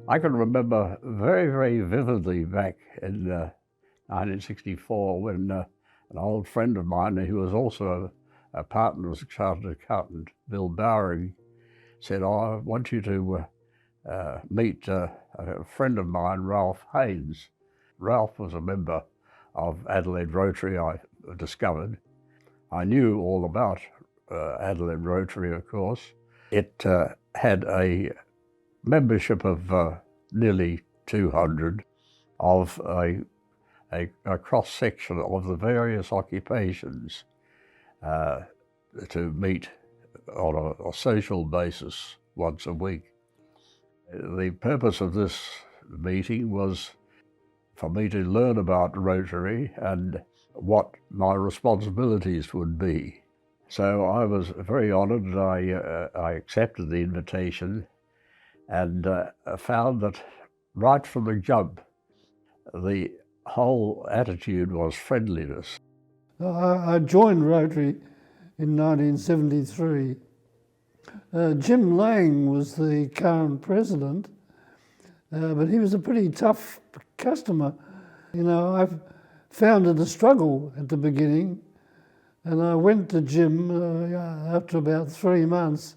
I can remember very, very vividly back in 1964 when an old friend of mine, who was also a partner as a chartered accountant, Bill Bowering, said, "Oh, I want you to meet a friend of mine, Ralph Haynes." Ralph was a member of Adelaide Rotary, I discovered. I knew all about Adelaide Rotary, of course. It had a membership of nearly 200 of a cross-section of the various occupations to meet on a social basis once a week. The purpose of this meeting was for me to learn about Rotary and what my responsibilities would be. So I was very honoured and I accepted the invitation and found that right from the jump, the whole attitude was friendliness. I joined Rotary in 1973. Jim Lang was the current president, but he was a pretty tough customer. You know, I found it a struggle at the beginning, and I went to Jim after about 3 months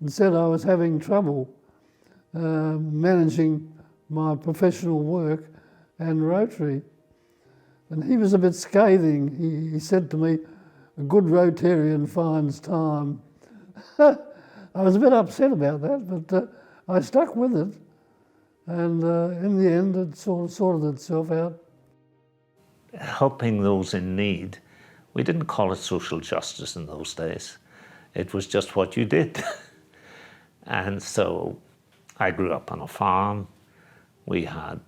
and said I was having trouble managing my professional work and Rotary. And he was a bit scathing. He said to me, "A good Rotarian finds time." I was a bit upset about that, but I stuck with it. And in the end, it sort of sorted itself out. Helping those in need, we didn't call it social justice in those days. It was just what you did. And so I grew up on a farm. We had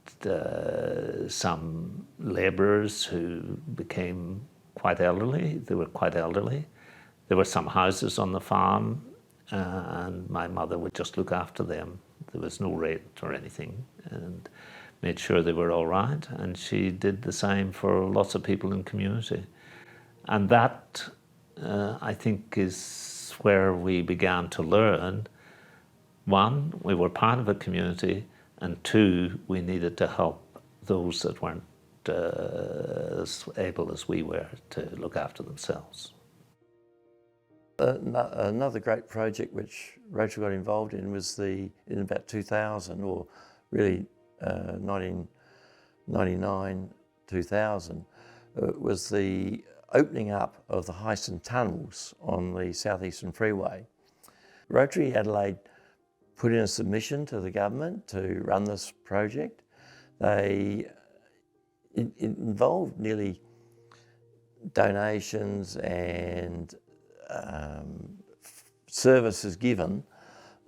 some labourers who became quite elderly. They were quite elderly. There were some houses on the farm, and my mother would just look after them. There was no rent or anything, and made sure they were all right. And she did the same for lots of people in the community. And that, I think, is where we began to learn, one, we were part of a community, and two, we needed to help those that weren't as able as we were to look after themselves. Another great project which Rotary got involved in was in about 2000, or really 1999, 2000, was the opening up of the Heiston tunnels on the southeastern freeway. Rotary Adelaide put in a submission to the government to run this project. It involved nearly donations and services given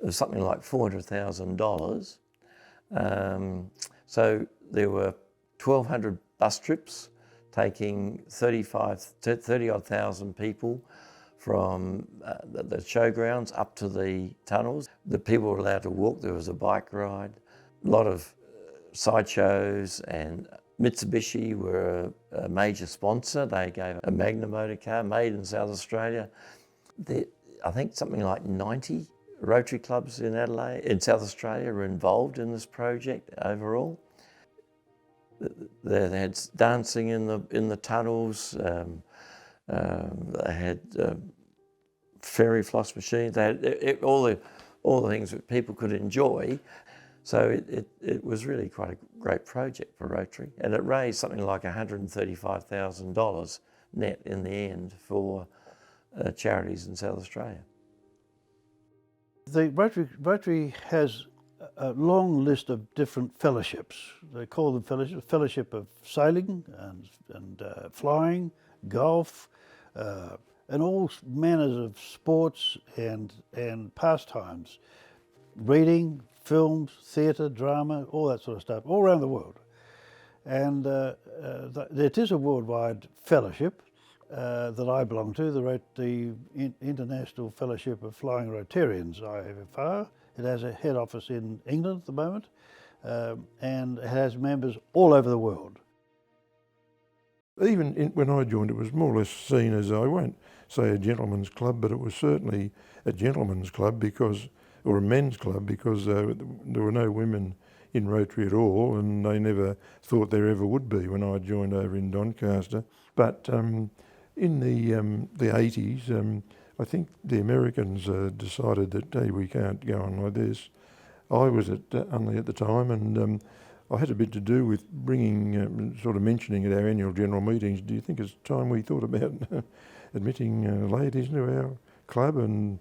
of something like $400,000. So there were 1,200 bus trips taking 30-odd thousand people from the showgrounds up to the tunnels. The people were allowed to walk. There was a bike ride, a lot of sideshows, and Mitsubishi were a major sponsor. They gave a Magna motor car made in South Australia. I think something like 90 Rotary clubs in Adelaide, in South Australia, were involved in this project overall. They had dancing in the tunnels. They had fairy floss machines. They had all the things that people could enjoy. So it was really quite a great project for Rotary, and it raised something like $135,000 net in the end for charities in South Australia. The Rotary has a long list of different fellowships. They call them fellowships: fellowship of sailing and flying, golf, and all manners of sports and pastimes, reading, films, theatre, drama, all that sort of stuff, all around the world. And it is a worldwide fellowship that I belong to, the International Fellowship of Flying Rotarians, IFFR. It has a head office in England at the moment, and it has members all over the world. Even when I joined, it was more or less seen as, I won't say a gentleman's club, but it was certainly a gentleman's club or a men's club, because there were no women in Rotary at all, and they never thought there ever would be when I joined over in Doncaster. But in the 80s, I think the Americans decided that, hey, we can't go on like this. I was at Unley at the time, and I had a bit to do with bringing, sort of mentioning at our annual general meetings, do you think it's time we thought about admitting ladies into our club? And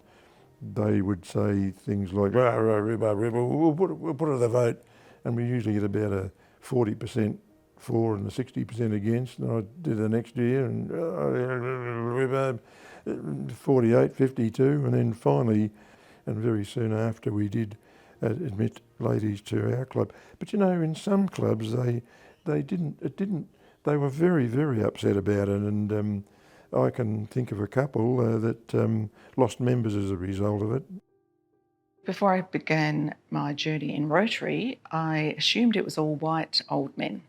they would say things like, we'll put it to the vote. And we usually get about a 40% for and a 60% against. And I did the next year and 48, 52. And then finally, and very soon after, we did admit ladies to our club. But you know, in some clubs, they were very, very upset about it. And I can think of a couple that lost members as a result of it. Before I began my journey in Rotary, I assumed it was all white old men.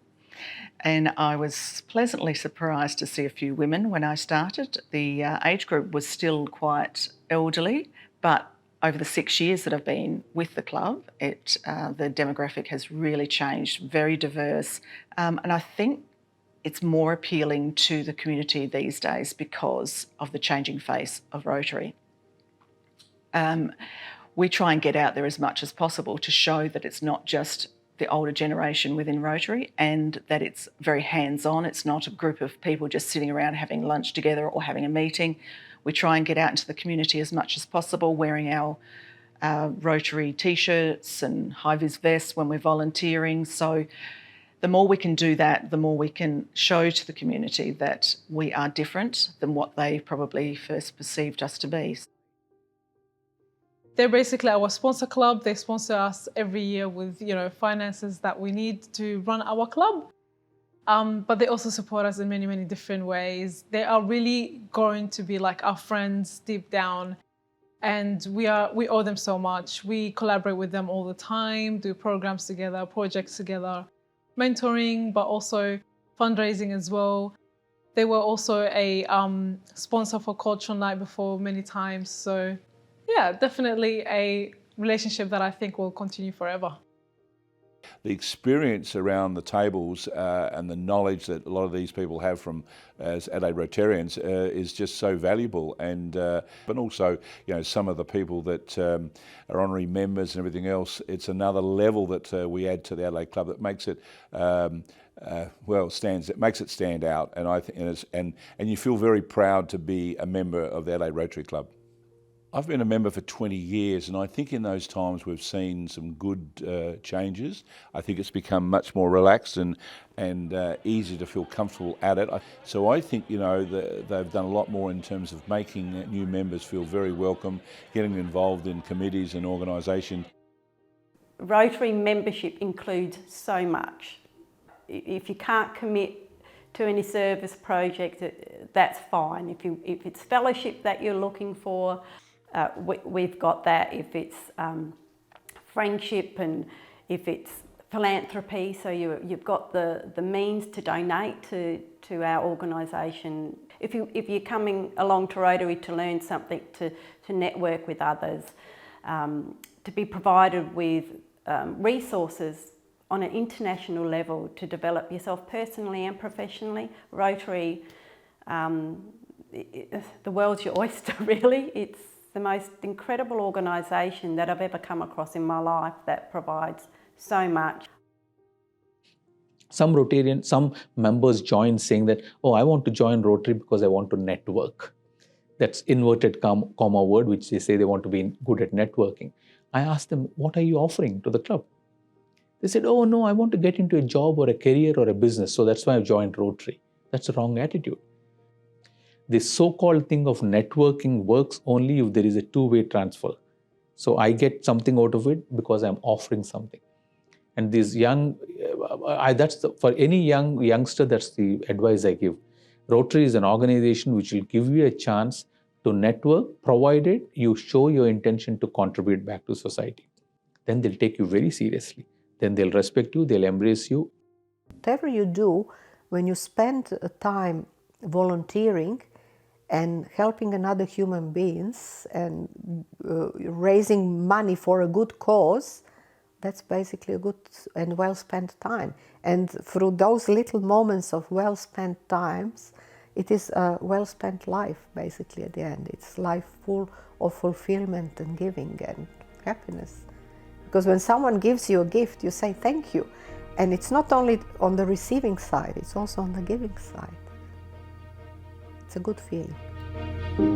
And I was pleasantly surprised to see a few women when I started. The age group was still quite elderly, but over the 6 years that I've been with the club, the demographic has really changed, very diverse. And I think it's more appealing to the community these days because of the changing face of Rotary. We try and get out there as much as possible to show that it's not just the older generation within Rotary and that it's very hands-on. It's not a group of people just sitting around having lunch together or having a meeting. We try and get out into the community as much as possible, wearing our Rotary T-shirts and high-vis vests when we're volunteering. So the more we can do that, the more we can show to the community that we are different than what they probably first perceived us to be. They're basically our sponsor club. They sponsor us every year with, finances that we need to run our club. But they also support us in many, many different ways. They are really going to be like our friends deep down. And we owe them so much. We collaborate with them all the time, do programs together, projects together, mentoring, but also fundraising as well. They were also a sponsor for Cultural Night before many times. So yeah, definitely a relationship that I think will continue forever. The experience around the tables and the knowledge that a lot of these people have from as Adelaide Rotarians is just so valuable, and but also some of the people that are honorary members and everything else. It's another level that we add to the Adelaide Club that makes it makes it stand out, and I think and you feel very proud to be a member of the Adelaide Rotary Club. I've been a member for 20 years, and I think in those times we've seen some good changes. I think it's become much more relaxed and easy to feel comfortable at it. So I think they've done a lot more in terms of making new members feel very welcome, getting involved in committees and organisation. Rotary membership includes so much. If you can't commit to any service project, that's fine. If it's fellowship that you're looking for, we've got that. If it's friendship and if it's philanthropy, so you've got the means to donate to our organisation. If you're coming along to Rotary to learn something, to network with others, to be provided with resources on an international level to develop yourself personally and professionally, Rotary, the world's your oyster, really. It's the most incredible organisation that I've ever come across in my life that provides so much. Some members join saying that, oh, I want to join Rotary because I want to network. That's inverted comma word, which they say they want to be good at networking. I asked them, what are you offering to the club? They said, oh no, I want to get into a job or a career or a business, so that's why I've joined Rotary. That's a wrong attitude. This so-called thing of networking works only if there is a two-way transfer. So I get something out of it because I'm offering something. And these for any youngster, that's the advice I give. Rotary is an organization which will give you a chance to network, provided you show your intention to contribute back to society. Then they'll take you very seriously. Then they'll respect you, they'll embrace you. Whatever you do, when you spend time volunteering and helping another human beings and raising money for a good cause, that's basically a good and well spent time. And through those little moments of well spent times, it is a well spent life basically at the end. It's life full of fulfillment and giving and happiness. Because when someone gives you a gift, you say thank you. And it's not only on the receiving side, it's also on the giving side. It's a good feeling.